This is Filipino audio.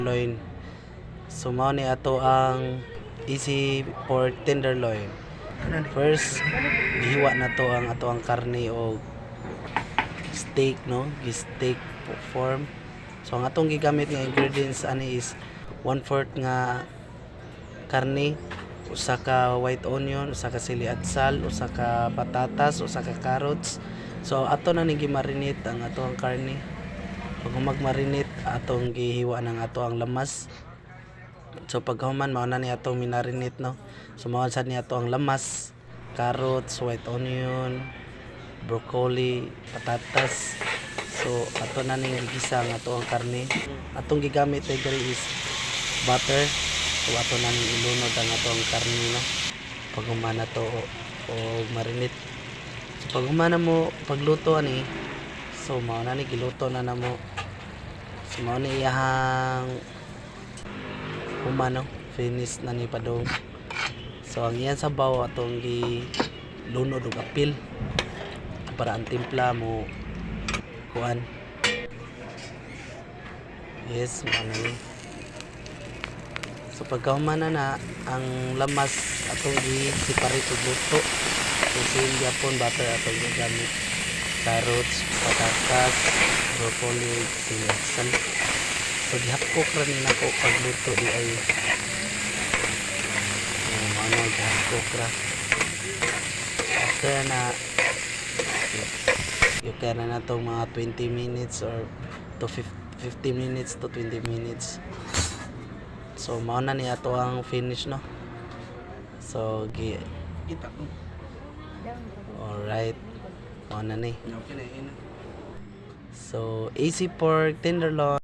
loin. So mao ni ato ang easy pork tenderloin. First, gihiwa na to ang ato ang karne o steak, no? Steak form. So ang atong gigamit nga ingredients ani is 1/4 nga karne, usa ka white onion, usa ka sili at sal, usa ka patatas, usa ka carrots. So ato na ni gimarinate ang ato ang karne. Pag magmarinate atong gihiwa ng ato ang lamas. So pagkahuman mao na ni atong minarinate, no. So mao sad ni ato ang lamas, carrots, white onion, broccoli, patatas. So ato na ning gigisa ang ato ang karne. Atong gigamit diri is butter. So ato na ning ilunod ang ato ang karne, no. Paghuman na to o marinate. So paghuman na mo pagluto ani, so mao na ni giluto na namo. So mao ni iyahang humano, finish na ni padong. So ang iyan sabaw atong gilunod og apil para ang timpla mo kuan. Yes, mao na ni. So pagkahuman na ang lamas atong gi-separate og luto. So same gyapon butter atong gigamit. Carrots, patatas, broccoli, sili at sal. So gihapkok ra ni nako pagluto di ay ano gihapkok ra. After na yung kaya na itong mga 20 minutes or to 15 minutes to 20 minutes. So mao na ni ato ang finish, no. So alright, mao na ni. So easy pork tenderloin.